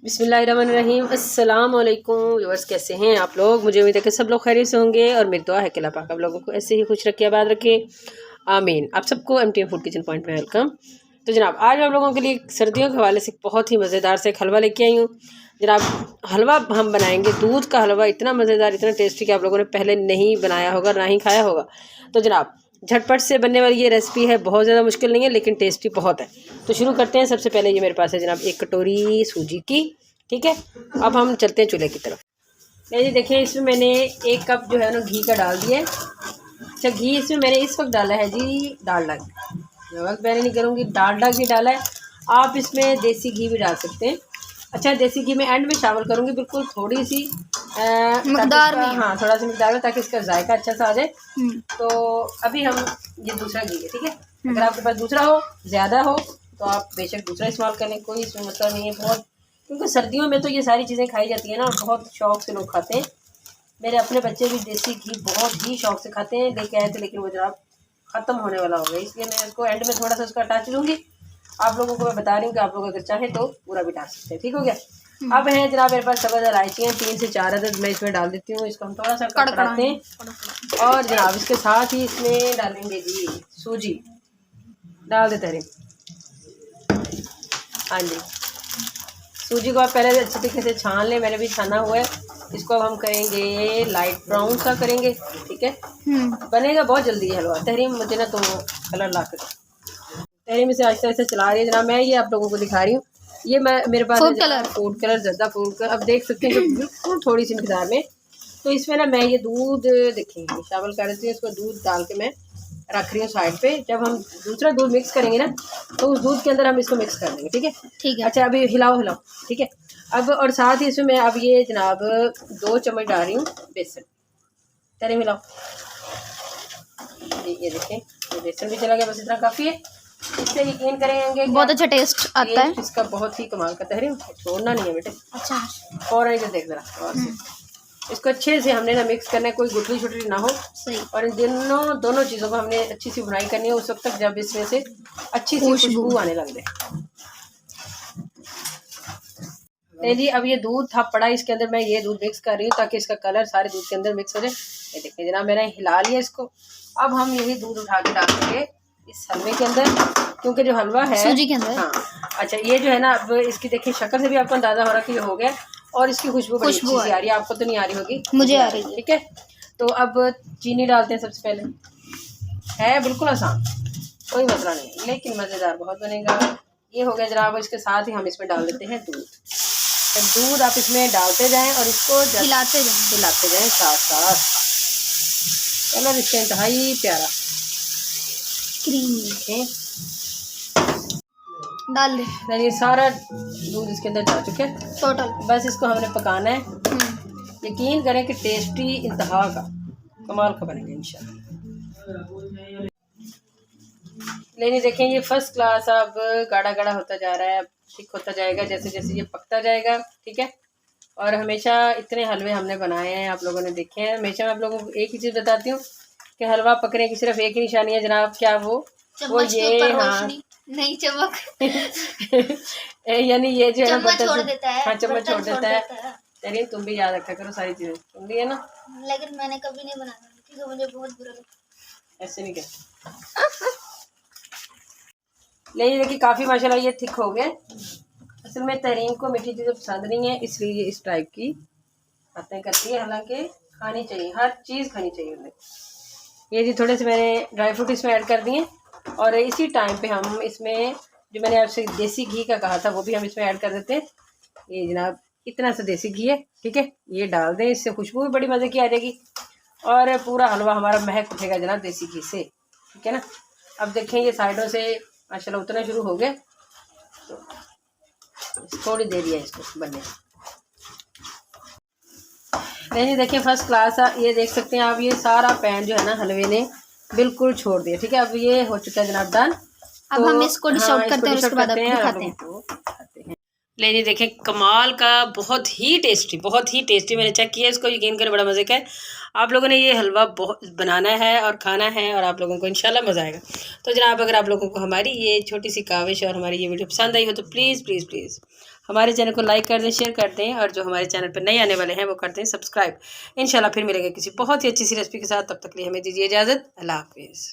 बिस्मिल्लाहिर्रहमानिर्रहीम। अस्सलाम वालेकुम व्यूअर्स, कैसे हैं आप लोग? मुझे उम्मीद है कि सब लोग खैरियत से होंगे और मेरी दुआ है कि अल्लाह पाक आप लोगों को ऐसे ही खुश रखे, आबाद रखे, आमीन। आप सबको MTM फूड किचन पॉइंट में वेलकम। तो जनाब, आज मैं आप लोगों के लिए सर्दियों के हवाले से बहुत ही मज़ेदार से एक हलवा लेके आई हूँ। जनाब, हलवा हम बनाएंगे, दूध का हलवा, इतना मज़ेदार, इतना टेस्टी कि आप लोगों ने पहले नहीं बनाया होगा, ना ही खाया होगा। तो जनाब, झटपट से बनने वाली ये रेसिपी है, बहुत ज़्यादा मुश्किल नहीं है लेकिन टेस्टी बहुत है। तो शुरू करते हैं। सबसे पहले ये मेरे पास है जनाब एक कटोरी सूजी की, ठीक है। अब हम चलते हैं चूल्हे की तरफ। नहीं जी, देखिए इसमें मैंने 1 कप जो है ना घी का डाल दिया। अच्छा, घी इसमें मैंने इस वक्त डाला है जी डालडा। वक्त मैंने नहीं करूँगी, डालडा घी डाला है। आप इसमें देसी घी भी डाल सकते हैं। अच्छा, देसी घी मैं एंड में शामिल करूँगी, बिल्कुल थोड़ी सी मकदार में। हाँ, थोड़ा सा मकदार में, ताकि इसका जायका अच्छा सा आ जाए। तो अभी हम ये दूसरा घी है, ठीक है। अगर आपके पास दूसरा हो, ज़्यादा हो, तो आप बेशक दूसरा इस्तेमाल करें, कोई इसमें मसला नहीं है। बहुत, क्योंकि सर्दियों में तो ये सारी चीज़ें खाई जाती हैं ना, बहुत शौक से लोग खाते हैं। मेरे अपने बच्चे भी देसी घी बहुत ही शौक से खाते हैं, लेके आए थे, लेकिन वो जनाब ख़त्म होने वाला हो गया, इसलिए मैं उसको एंड में थोड़ा सा उसका टच लूँगी। आप लोगों को मैं बता रही हूँ कि आप लोग अगर चाहें तो पूरा भी डाल सकते हैं, ठीक हो गया। अब है जनाब मेरे पास सब्ज़ इलायचियाँ 3 से 4 अदद मैं इसमें डाल देती हूँ। इसको हम थोड़ा सा कड़कड़ाते हैं और जनाब इसके साथ ही इसमें डालेंगे जी सूजी, डाल देते हैं। हाँ जी, सूजी को आप पहले अच्छे तरीके से छान लें, मैंने भी छाना हुआ है। इसको अब हम करेंगे लाइट ब्राउन सा करेंगे, ठीक है। बनेगा बहुत जल्दी है हलवा। तहरीम, मुझे ना तो कलर ला कर, तहरीम इसे आहिस्ता आहिस्ता चला रही है जनाब। मैं ये आप लोगों को दिखा रही हूँ। ये मैं मेरे पास फूड कलर ज़्यादा फूड कलर, अब देख सकते हैं कि बिल्कुल थोड़ी सी मिकदार में। तो इसमें ना मैं ये दूध देखेंगे शामिल कर देती हूँ। इसको दूध डाल के मैं रख रही हूँ साइड पे। जब हम दूसरा दूध मिक्स करेंगे ना, तो उस दूध के अंदर हम इसको मिक्स कर देंगे, ठीक है। ठीक है। अच्छा, अभी हिलाओ, ठीक है। अब और साथ ही इसमें मैं अब ये जनाब 2 चम्मच डाल रही हूँ बेसन। तेरे मिलाओ, ये देखें, ये बेसन भी चला गया, बस इतना काफ़ी है। इससे यकीन करेंगे बहुत अच्छा टेस्ट आता है इसका, बहुत ही कमाल का। तहरीर छोड़ना नहीं है बेटे। अच्छा, और इधर देख जरा, और इसको अच्छे से हमने ना मिक्स करना है, कोई गुठली शुटली ना हो। सही। और इन दोनों चीज़ों को हमने अच्छी सी बुनाई करनी है उस वक्त तक जब इसमें से अच्छी सी खुशबू आने लग जाए। नहीं जी, अब ये दूध था पड़ा, इसके अंदर मैं ये दूध मिक्स कर रही हूँ ताकि इसका कलर सारे दूध के अंदर मिक्स हो जाए। ये देखिए जनाब, मैंने हिला लिया इसको। अब हम यही दूध उठा के डाल देंगे इस हलवे के अंदर, क्योंकि जो हलवा है सूजी के अंदर। हाँ, अच्छा, ये जो है ना, अब इसकी देखिए शक्ल से भी आपको अंदाजा हो रहा है कि ये हो गया, और इसकी खुशबू बड़ी अच्छी सी आ रही है। आपको तो नहीं आ रही होगी, मुझे आ रही है, ठीक है। तो अब चीनी डालते हैं सबसे पहले। है बिल्कुल आसान, कोई मसला नहीं, लेकिन मज़ेदार बहुत बनेगा। ये हो गया जनाब। इसके साथ ही हम इसमें डाल देते हैं दूध। दूध आप इसमें डालते जाएं और इसको हिलाते जाएं साथ साथ। कलर इसका इंतहाई प्यारा क्रीमी डाल दे। ये सारा दूध इसके अंदर जा चुके हैं टोटल। बस इसको हमने पकाना है। यकीन करें कि टेस्टी इंतहा का कमाल का बनेगा इंशाल्लाह। लेकिन देखें, ये फर्स्ट क्लास अब गाढ़ा गाढ़ा होता जा रहा है, ठीक होता जाएगा जैसे जैसे ये पकता जाएगा, ठीक है। और हमेशा इतने हलवे हमने बनाए हैं, आप लोगों ने देखे हैं। हमेशा मैं आप लोगों को एक ही चीज़ बताती हूँ कि हलवा पकने की सिर्फ एक ही निशानी है जनाब, क्या वो ये हाँ नहीं, चमक यानी ये जो है ना, छोड़ देता है। हाँ, चम्मच छोड़ देता है। चलिए, तुम भी याद रखा करो सारी चीज़ें, तुम भी है ना। लेकिन मैंने कभी नहीं बनाया, ठीक है, मुझे बहुत बुरा लगता है। ऐसे नहीं कहते। लेकिन देखिए काफ़ी माशाल्लाह ये थिक हो गए। असल में तहरीन को मीठी चीज़ें पसंद नहीं है, इसलिए ये इस टाइप की बातें करती है। हालांकि खानी चाहिए, हर चीज़ खानी चाहिए उन्हें। ये जी थोड़े से मैंने ड्राई फ्रूट इसमें ऐड कर दिए, और इसी टाइम पे हम इसमें जो मैंने आपसे देसी घी का कहा था वो भी हम इसमें ऐड कर देते हैं। ये जनाब इतना सा देसी घी है, ठीक है, ये डाल दें, इससे खुशबू भी बड़ी मज़े की आ जाएगी और पूरा हलवा हमारा महक उठेगा जनाब देसी घी से, ठीक है ना। अब देखें ये साइडों से माशाल्लाह उतना शुरू हो गया, तो थोड़ी देर है इसको बनने। नहीं देखिए फर्स्ट क्लास है, ये देख सकते हैं आप, ये सारा पैन जो है ना हलवे ने बिल्कुल छोड़ दिया, ठीक है। अब ये हो चुका है जनाब डन। अब हम इसको डिश आउट करते हैं और उसके बाद आपको दिखाते हैं। लेनी देखें कमाल का, बहुत ही टेस्टी मैंने चेक किया इसको, यकीन करें बड़ा मज़े का है। आप लोगों ने ये हलवा बहुत बनाना है और खाना है और आप लोगों को इंशाल्लाह मज़ा आएगा। तो जनाब अगर आप लोगों को हमारी ये छोटी सी काविश और हमारी ये वीडियो पसंद आई हो तो प्लीज़ प्लीज़ प्लीज़ हमारे चैनल को लाइक कर दें, शेयर कर दें, और जो हमारे चैनल पर नए आने वाले हैं वो कर दें सब्सक्राइब। इंशाल्लाह फिर मिलेंगे किसी बहुत ही अच्छी सी रेसिपी के साथ, तब तक के लिए हमें दीजिए इजाज़त। अल्लाह हाफिज़।